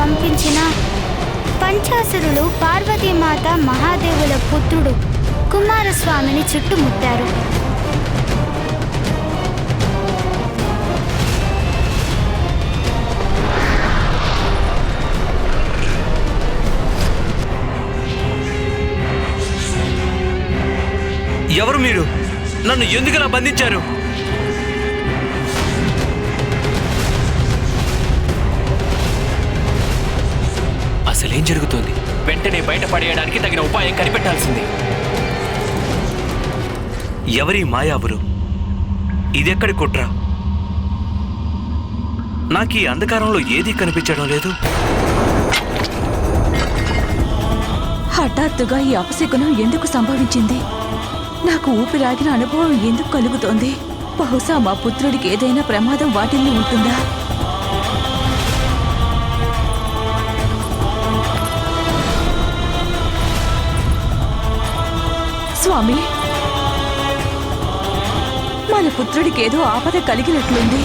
పంపించిన పంచాసురులు పార్వతీమాత మహాదేవుల పుత్రుడు కుమారస్వామిని చుట్టుముట్టారు. ఎవరు మీరు? నన్ను ఎందుకలా బంధించారు? అసలేం జరుగుతోంది? వెంటనే బయటపడేయడానికి తగిన ఉపాయం కనిపెట్టాల్సింది. ఎవరి మాయావురు? ఇదెక్కడి కుట్ర? నాకు ఈ అంధకారంలో ఏదీ కనిపించడం లేదు. హఠాత్తుగా ఈ అపశకునం ఎందుకు సంభవించింది? నాకు ఊపిరాగిన అనుభవం ఎందుకు కలుగుతోంది? బహుశా మా పుత్రుడికి ఏదైనా ప్రమాదం వాటిల్లి ఉంటుందా? స్వామి, మన పుత్రుడికి ఏదో ఆపద కలిగినట్లుంది.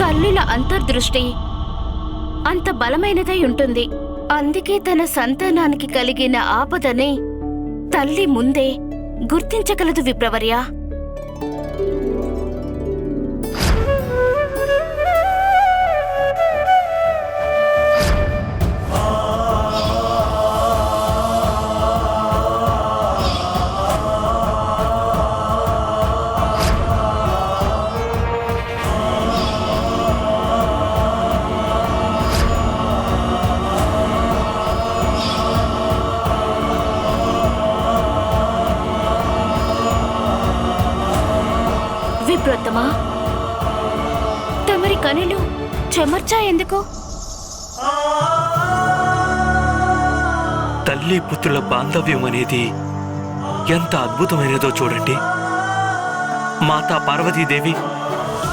తల్లుల అంతర్దృష్టి అంత బలమైనదై ఉంటుంది. అందుకే తన సంతానానికి కలిగిన ఆపదని తల్లి ముందే గుర్తించగలదు విప్రవర్య. విప్రోత్తమా, తమరి కనులు చెమర్చా ఎందుకు? తల్లి పుత్రుల బాంధవ్యం అనేది ఎంత అద్భుతమైనదో చూడండి. మాతా పార్వతీదేవి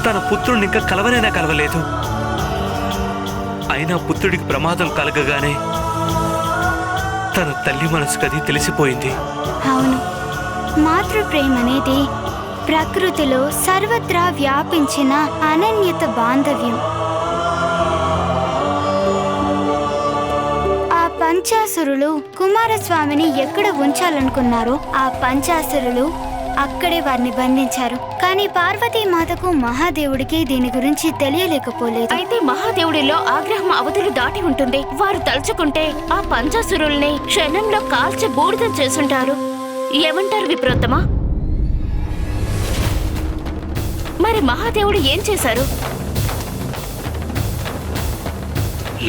తన పుత్రుడిని ఇంకా కలవనైనా కలవలేదు. అయినా పుత్రుడికి ప్రమాదం కలగగానే తన తల్లి మనసుకు అది తెలిసిపోయింది. అవును, మాతృప్రేమ అనేది ప్రకృతిలో సర్వత్రా వ్యాపించిన అనన్యత బాంధవ్యం. ఆ పంచాసురులు కుమారస్వామిని ఎక్కడ ఉంచాలనుకున్నారో ఆ పంచాసురులు అక్కడే వారిని బంధించారు. కానీ పార్వతీమాతకు మహాదేవుడికి దీని గురించి తెలియలేకపోలేదు. అయితే మహాదేవుడిలో ఆగ్రహం అవధులు దాటి ఉంటుంది. వారు తలుచుకుంటే ఆ పంచాసురుల్ని క్షణంలో కాల్చి బూడిదం చేసుంటారు. ఏమంటారు విప్రోత్తమా? మరి మహాదేవుడు ఏం చేశారు?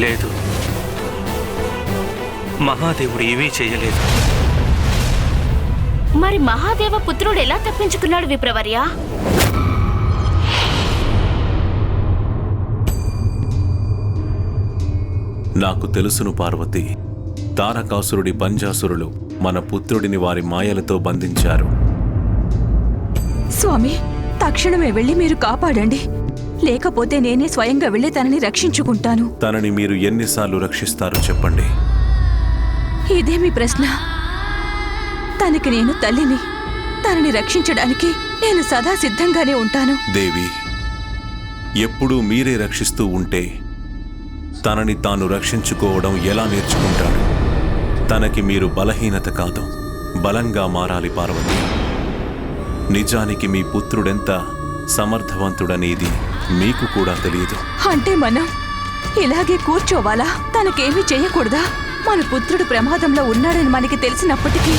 లేదు, మహాదేవుడు ఏమీ చేయలేదు. మరి మహాదేవ పుత్రుడు ఎలా తప్పించుకున్నాడు విప్రవర్య? నాకు తెలుసును పార్వతి. తారకాసురుడి పంచాసురులు మన పుత్రుడిని వారి మాయలతో బంధించారు. స్వామి, తక్షణమే వెళ్ళి మీరు కాపాడండి. లేకపోతే నేనే స్వయంగా వెళ్ళి తనని రక్షించుకుంటాను. తనని మీరు ఎన్నిసార్లు రక్షిస్తారో చెప్పండి. ఇదేమి ప్రశ్న? తనకి నేను తల్లిని. తనని రక్షించడానికి నేను సదా సిద్ధంగానే ఉంటాను. దేవి, ఎప్పుడూ మీరే రక్షిస్తూ ఉంటే తనని తాను రక్షించుకోవడం ఎలా నేర్చుకుంటాడు? తనకి మీరు బలహీనత కాదు, బలంగా మారాలి పార్వతి. నిజానికి మీ పుత్రుడెంత సమర్థవంతుడనేది మీకు కూడా తెలియదు. అంటే మనం ఇలాగే కూర్చోవాలా? తనకేమీ చేయకూడదా? మన పుత్రుడు ప్రమాదంలో ఉన్నాడని మనకి తెలిసినప్పటికీ?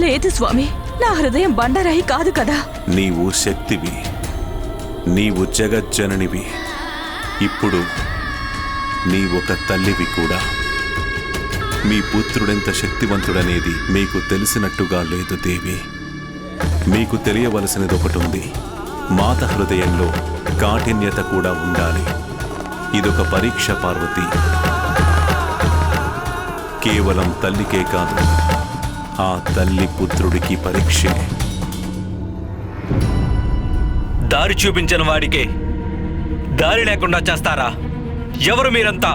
లేదు స్వామి, నా హృదయం బండరాయి కాదు కదా. నీవు శక్తివి, నీవు జగజ్జననివి. ఇప్పుడు నీవొక తల్లివి కూడా. మీ పుత్రుడెంత శక్తివంతుడనేది మీకు తెలిసినట్టుగా లేదు దేవి. మీకు తెలియవలసినది ఒకటి ఉంది. మాత హృదయంలో కాఠిన్యత కూడా ఉండాలి. ఇదొక పరీక్ష పార్వతి. కేవలం తల్లికే కాదు, ఆ తల్లి పుత్రుడికి పరీక్షే. దారి చూపించిన వాడికే దారి లేకుండా చేస్తారా? ఎవరు మీరంతా?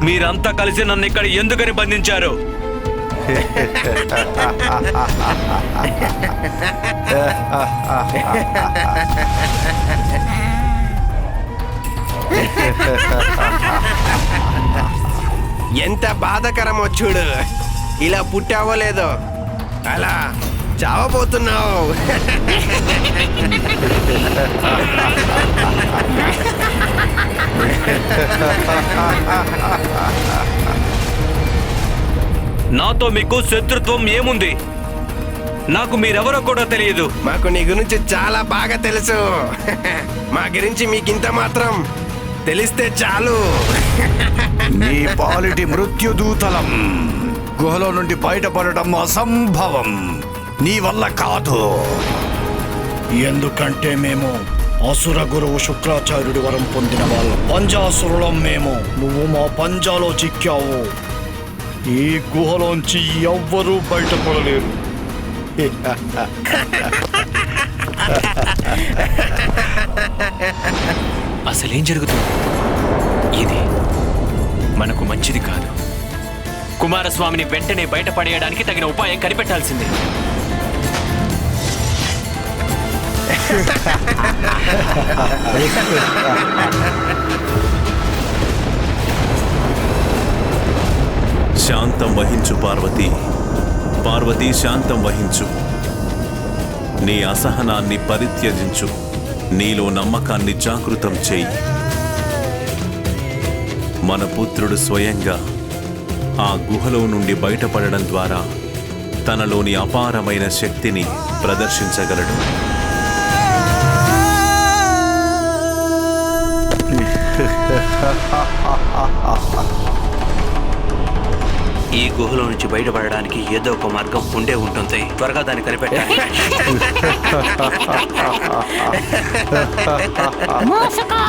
మీరంతా కలిసి నన్ను ఇక్కడ ఎందుకని బంధించారు? ఎంత బాధకరమో చూడు. ఇలా పుట్టావో లేదో అలా చావబోతున్నావు. నాతో మీకు శత్రుత్వం ఏముంది? నాకు మీరెవరో కూడా తెలియదు. మాకు నీ గురించి చాలా బాగా తెలుసు. మా గురించి మీకింత మాత్రం తెలిస్తే చాలు. నీ పాలిటి మృత్యుదూతలం గుహలో నుండి బయటపడడం అసంభవం. నీ వల్ల కాదు. ఎందుకంటే మేము అసుర గురువు శుక్రాచార్యుడి వరం పొందిన వాళ్ళం. పంజాసురులం మేము. నువ్వు మా పంజాలో చిక్కావు. ఈ గుహలోంచి ఎవ్వరూ బయటపడలేరు. అసలేం జరుగుతుంది? ఇది మనకు మంచిది కాదు. కుమారస్వామిని వెంటనే బయటపడేయడానికి తగిన ఉపాయం కనిపెట్టాల్సిందే. శాంతం వహించు పార్వతి. పార్వతి శాంతం వహించు. నీ అసహనాన్ని పరిత్యజించు. నీలో నమ్మకాన్ని జాగృతం చేయి. మన పుత్రుడు స్వయంగా ఆ గుహలో నుండి బయటపడడం ద్వారా తనలోని అపారమైన శక్తిని ప్రదర్శించగలడు. ఈ గుహలో నుంచి బయటపడడానికి ఏదో ఒక మార్గం ఉండే ఉంటుంది. త్వరగా దాన్ని కనిపెట్టాలి. మూసుకో.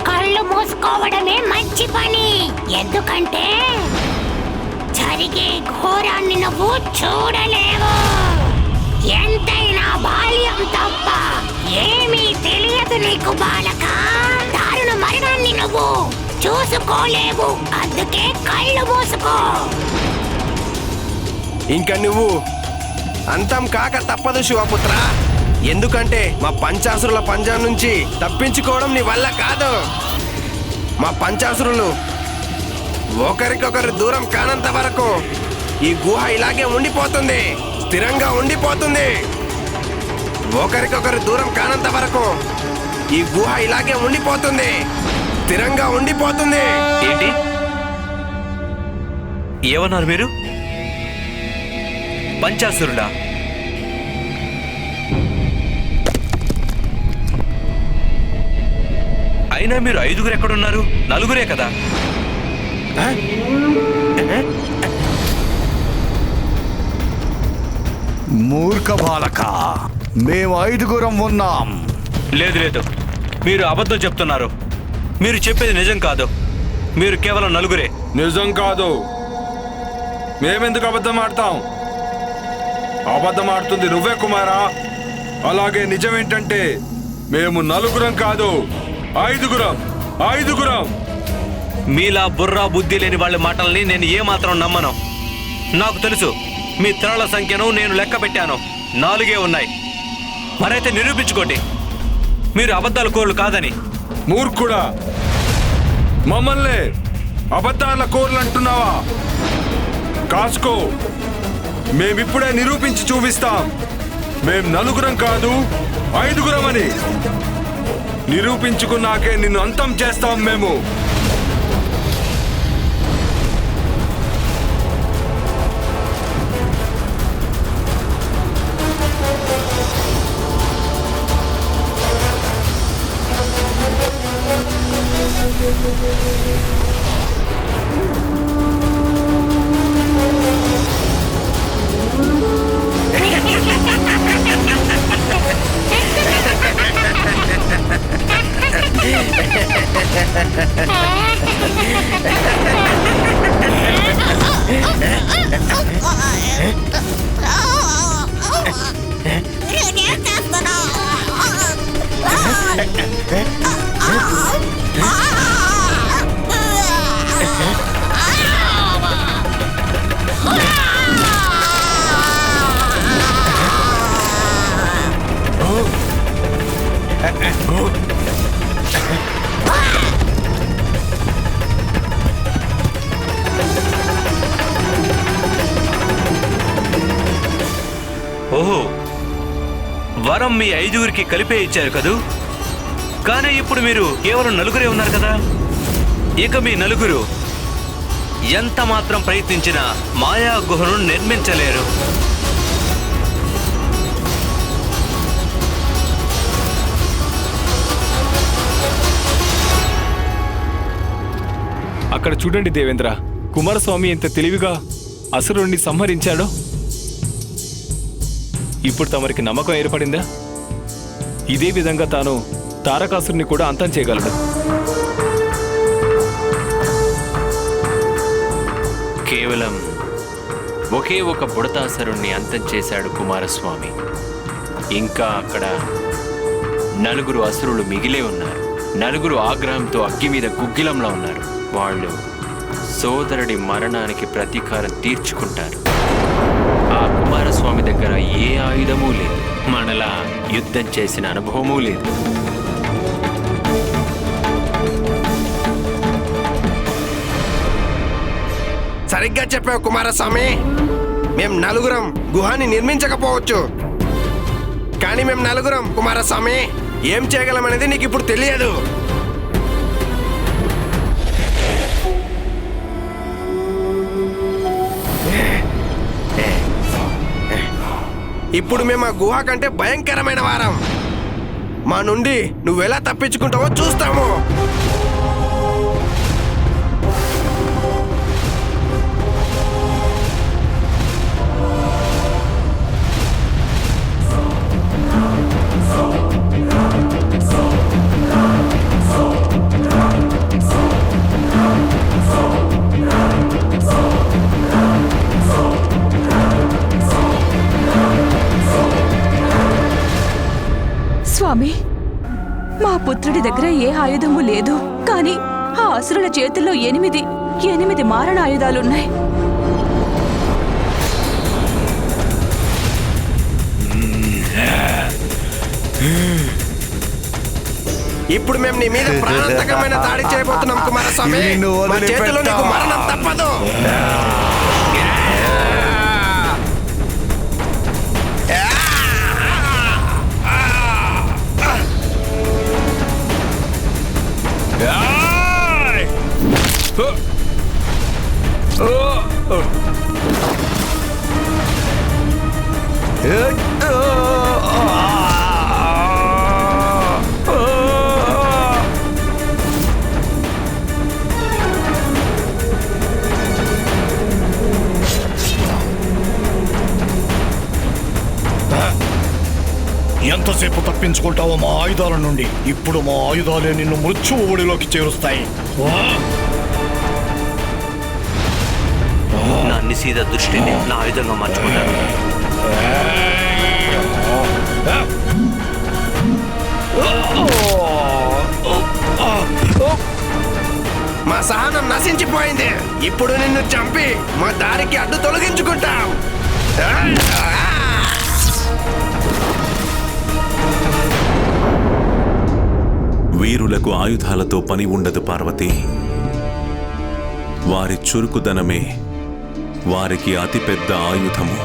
కళ్ళు మూసుకోవడమే మంచి పని. ఎందుకంటే జరిగే ఘోరాన్ని నువ్వు చూడలేవు. ఎంతైనా బాల్యం తప్ప ఏమీ తెలియదు నీకు బాలక. దారుణ మరణాన్ని నువ్వు చూసుకోలేవు. అందుకే కళ్ళు మూసుకో. ఇంకా నువ్వు అంతం కాక తప్పదు శివపుత్ర. ఎందుకంటే మా పంచాసురుల పంజా నుంచి తప్పించుకోవడం నీ వల్ల కాదు. మా పంచాసురులు ఒకరికొకరు దూరం కానంత వరకు ఈ గుహ ఇలాగే ఉండిపోతుంది. స్థిరంగా ఉండిపోతుంది. ఒకరికొకరు దూరం కానంత వరకు ఈ గుహ ఇలాగే ఉండిపోతుంది. స్థిరంగా ఉండిపోతుంది. ఏంటి ఏమన్నారు మీరు? పంచాసురుడా? అయినా మీరు 5గురు ఎక్కడున్నారు? 4గురే కదా. మూర్ఖ బాలక, మేము 5గురం ఉన్నాం. లేదు లేదు, మీరు అబద్ధం చెప్తున్నారు. మీరు చెప్పేది నిజం కాదు. మీరు కేవలం 4గురే. నిజం కాదు. మేమెందుకు అబద్ధం ఆడతాం? అబద్ధం ఆడుతుంది నువ్వే కుమారా. అలాగే నిజమేంటంటే మేము 4గురం కాదు, 5గురం. 5గురం. మీలా బుర్రా బుద్ధి లేని వాళ్ళ మాటల్ని నేను ఏమాత్రం నమ్మను. నాకు తెలుసు మీ తరల సంఖ్యను నేను లెక్క పెట్టాను. 4 ఉన్నాయి. మరైతే నిరూపించుకోండి మీరు అబద్ధాల కోర్లు కాదని. మూర్ఖుడా, మమ్మల్ని అబద్ధాల కోర్లు అంటున్నావా? కాసుకో, మేమిప్పుడే నిరూపించి చూపిస్తాం. మేం 4గురం కాదు, 5గురం అని. నిరూపించుకున్నాకే నిన్ను అంతం చేస్తాం మేము. ఓహో, వరం మీ 5గురికి కలిపే ఇచ్చారు కదూ. కానీ ఇప్పుడు మీరు కేవలం 4గురే ఉన్నారు కదా. ఇక మీ 4గురు ఎంత మాత్రం ప్రయత్నించినా మాయా గుహను నిర్మించలేరు. అక్కడ చూడండి దేవేంద్ర, కుమారస్వామి ఎంత తెలివిగా అసురుణ్ణి సంహరించాడో. ఇప్పుడు తమరికి నమ్మకం ఏర్పడిందా? ఇదే విధంగా తాను తారకాసురుని కూడా అంతం చేయగలడు. కేవలం ఒకే ఒక బుడతాసురుణ్ణి అంతం చేశాడు కుమారస్వామి. ఇంకా అక్కడ 4 అసురులు మిగిలే ఉన్నారు. 4 ఆగ్రహంతో అగ్గి మీద గుగ్గిలంలా ఉన్నారు. వాళ్ళు సోదరుడి మరణానికి ప్రతీకారం తీర్చుకుంటారు. ఆ కుమారస్వామి దగ్గర ఏ ఆయుధమూ లేదు, మనలా యుద్ధం చేసిన అనుభవమూ లేదు. సరిగ్గా చెప్పావు కుమారస్వామి. మేం 4గురం గుహాన్ని నిర్మించకపోవచ్చు, కానీ మేము 4గురం కుమారస్వామి ఏం చేయగలమనేది నీకు ఇప్పుడు తెలియదు. ఇప్పుడు మేము ఆ గుహ కంటే భయంకరమైన వారం. మా నుండి నువ్వెలా తప్పించుకుంటావో చూస్తాము. స్వామి, మా పుత్రుడి దగ్గర ఏ ఆయుధము లేదు, కానీ ఆ అసురుల చేతుల్లో 8 మారణాయుధాలున్నాయి. ఇప్పుడు మేము నీ మీద ప్రాణాంతకమైన దాడి చేయబోతున్నాం కుమారస్వామి. మా చేతిలో నీకు మరణం తప్పదు. ఎంతసేపు తప్పించుకుంటావో మా ఆయుధాల నుండి? ఇప్పుడు మా ఆయుధాలే నిన్ను మృత్యు ఊడిలోకి చేరుస్తాయి. నా నిశీద దృష్టిని నా ఆయుధంగా మార్చుకుంటాను. మా సహనం నశించిపోయింది. ఇప్పుడు నిన్ను చంపి మా దారికి అడ్డు తొలగించుకుంటాం. వీరులకు ఆయుధాలతో పని ఉండదు పార్వతి. వారి చురుకుదనమే వారికి అతిపెద్ద ఆయుధము.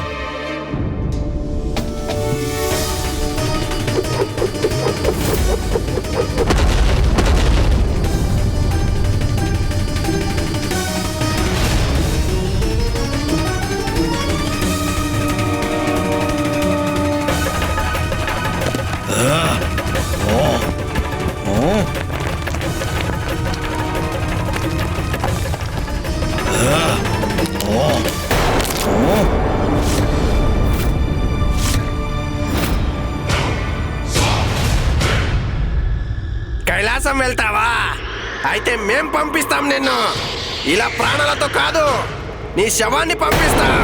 కైలాసం వెళ్తావా? అయితే మేం పంపిస్తాం నిన్ను. ఇలా ప్రాణాలతో కాదు, నీ శవాన్ని పంపిస్తాం.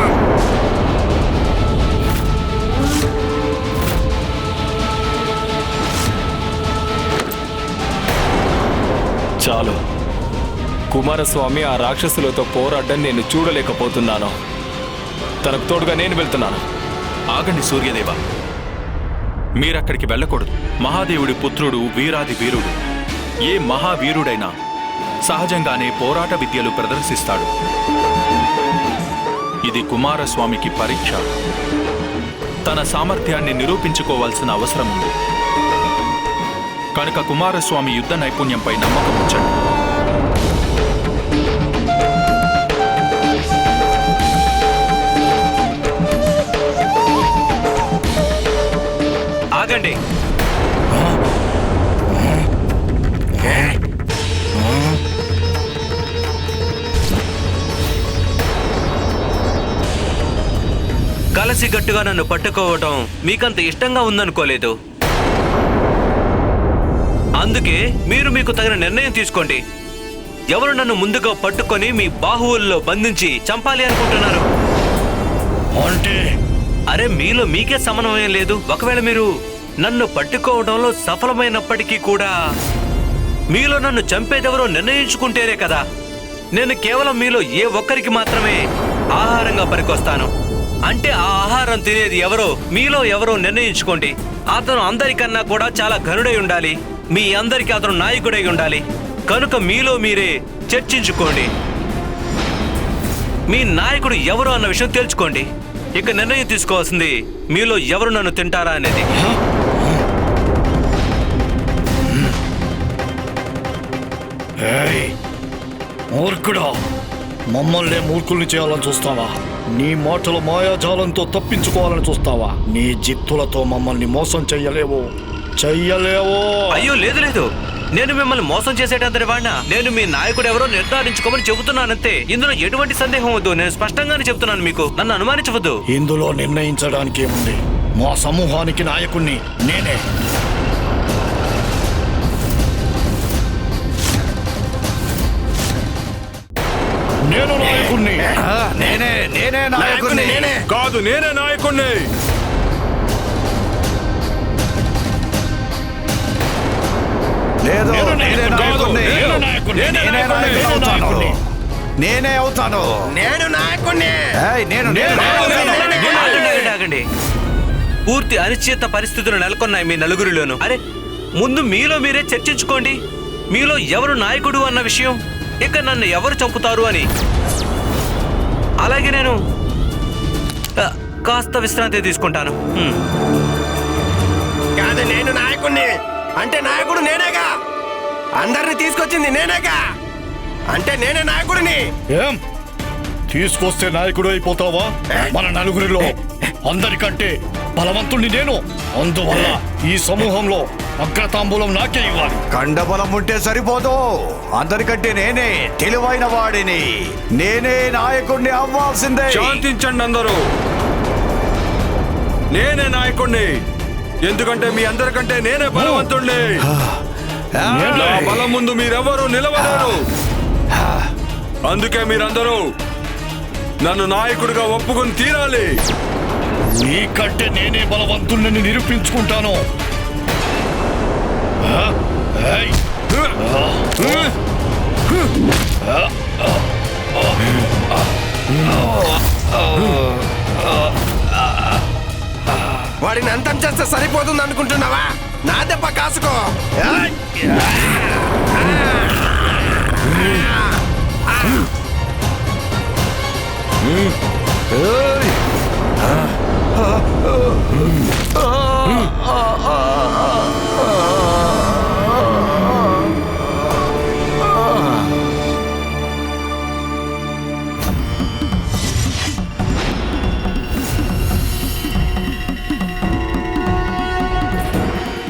చాలు, కుమారస్వామి ఆ రాక్షసులతో పోరాడడం నేను చూడలేకపోతున్నాను. తనకు తోడుగా నేను వెళ్తున్నాను. ఆగండి సూర్యదేవ, మీరక్కడికి వెళ్ళకూడదు. మహాదేవుడి పుత్రుడు వీరాది వీరుడు. ఏ మహావీరుడైనా సహజంగానే పోరాట విద్యలు ప్రదర్శిస్తాడు. ఇది కుమారస్వామికి పరీక్ష. తన సామర్థ్యాన్ని నిరూపించుకోవాల్సిన అవసరం ఉంది. కనుక కుమారస్వామి యుద్ధ నైపుణ్యంపై నమ్మకం ఉంచండి. ఆగండి. కలసిగట్టుగా నన్ను పట్టుకోవటం మీకంత ఇష్టంగా ఉందనుకోలేదు. అందుకే మీరు మీకు తగిన నిర్ణయం తీసుకోండి. ఎవరు నన్ను ముందుగా పట్టుకొని మీ బాహువుల్లో బంధించి చంపాలి అనుకుంటున్నారు? అంటే అరే, మీలో మీకే సమన్వయం లేదు. ఒకవేళ మీరు నన్ను పట్టుకోవడంలో సఫలమైనప్పటికీ కూడా మీలో నన్ను చంపేదెవరో నిర్ణయించుకుంటేనే కదా నేను కేవలం మీలో ఏ ఒక్కరికి మాత్రమే ఆహారంగా పనికొస్తాను. అంటే ఆ ఆహారం తినేది ఎవరో మీలో ఎవరో నిర్ణయించుకోండి. అతను అందరికన్నా కూడా చాలా ఘనుడై ఉండాలి. మీ అందరికీ అతను నాయకుడై ఉండాలి. కనుక మీలో మీరే చర్చించుకోండి. మీ నాయకుడు ఎవరు అన్న విషయం తెలుసుకోండి. ఇక నిర్ణయం తీసుకోవాల్సింది మీలో ఎవరు నన్ను తింటారా అనేది. మూర్ఖుడా, మమ్మల్ని మూర్ఖుల్ని చేయాలని చూస్తావా? నీ మాటల మాయాజాలంతో తప్పించుకోవాలని చూస్తావా? నీ జిత్తులతో మమ్మల్ని మోసం చెయ్యలేవు. అయ్యో, లేదు లేదు, నేను మిమ్మల్ని మోసం చేసేటంతటి వాడినా? నేను మీ నాయకుడు ఎవరో నిర్ధారించుకోమని చెబుతున్నానంతే. ఇందులో ఎటువంటి సందేహం వద్దు. నేను స్పష్టంగానే చెబుతున్నాను, మీకు నన్ను అనుమానించవద్దు. ఇందులో నిర్ణయించడానికి ఏముంది? మా సమూహానికి నాయకుణ్ణి నేనే. నేను నాయకుణ్ణి. నేనే నాయకుణ్ణి. కాదు, నేనే నాయకుణ్ణి. లేదు, నేనే నాయకుణ్ణి. నేనే అవుతాను. నేను నాయకుణ్ణి. ఆగండి. పూర్తి అనిశ్చిత పరిస్థితులు నెలకొన్నాయి మీ నలుగురిలోనూ. అరే, ముందు మీలో మీరే చర్చించుకోండి. మీలో ఎవరు నాయకుడు అన్న విషయం, ఇక నన్ను ఎవరు చంపుతారు అని. అలాగే నేను కాస్త విశ్రాంతి తీసుకుంటాను. కాదు, నేను నాయకుణ్ణి. అంటే నాయకుడు నేనేగా. అందరిని తీసుకొచ్చింది నేనేగా. అంటే నేనే నాయకుడిని. ఏం తీసుకొస్తే నాయకుడు అయిపోతావా? మన నలుగురిలో అందరికంటే బలవంతుణ్ణి నేను. అందువల్ల ఈ సమూహంలో అగ్రతాంబూలం నాకే ఇవ్వాలి. కండబలం ఉంటే సరిపోదు. అందరికంటే నేనే తెలివైన వాడిని. నేనే నాయకుడిని అవ్వాల్సిందే. శాంతించండి అందరూ. నేనే నాయకుడిని. ఎందుకంటే మీ అందరికంటే నేనే బలవంతుణ్ణి. నా బలం ముందు మీరెవరూ నిలవలేరు. అందుకే మీరందరూ నన్ను నాయకుడిగా ఒప్పుకొని తీరాలి. నీకంటే నేనే బలవంతుణ్ణి నిరూపించుకుంటాను. వాడిని అంతం చేస్తే సరిపోతుంది అనుకుంటున్నావా? నా దెబ్బ కాసుకో.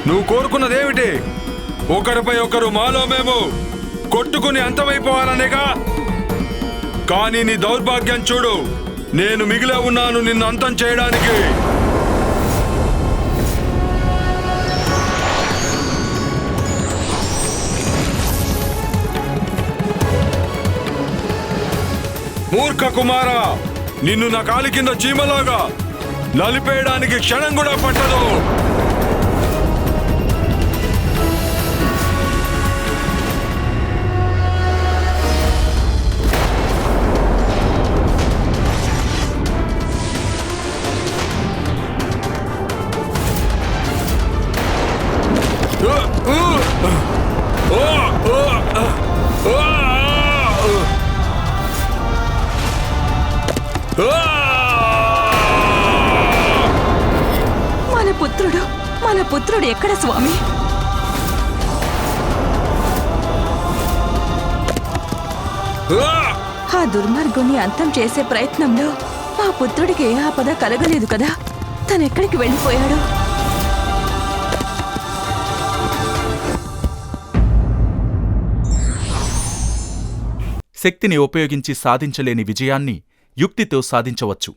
నువ్వు కోరుకున్నదేమిటి? ఒకరిపై ఒకరు మాలో మేము కొట్టుకుని అంతమైపోవాలనేగా. కానీ నీ దౌర్భాగ్యం చూడు. నేను మిగిలే ఉన్నాను నిన్ను అంతం చేయడానికి. మూర్ఖ కుమారా, నిన్ను నా కాలి కింద చీమలాగా నలిపేయడానికి క్షణం కూడా పట్టదు. మన పుత్రుడు ఎక్కడ స్వామి? ఆ దుర్మార్గుణ్ణి అంతం చేసే ప్రయత్నంలో మా పుత్రుడికి ఏ ఆపద కలగలేదు కదా. తనెక్కడికి వెళ్ళిపోయాడు? శక్తిని ఉపయోగించి సాధించలేని విజయాన్ని యుక్తితో సాధించవచ్చు.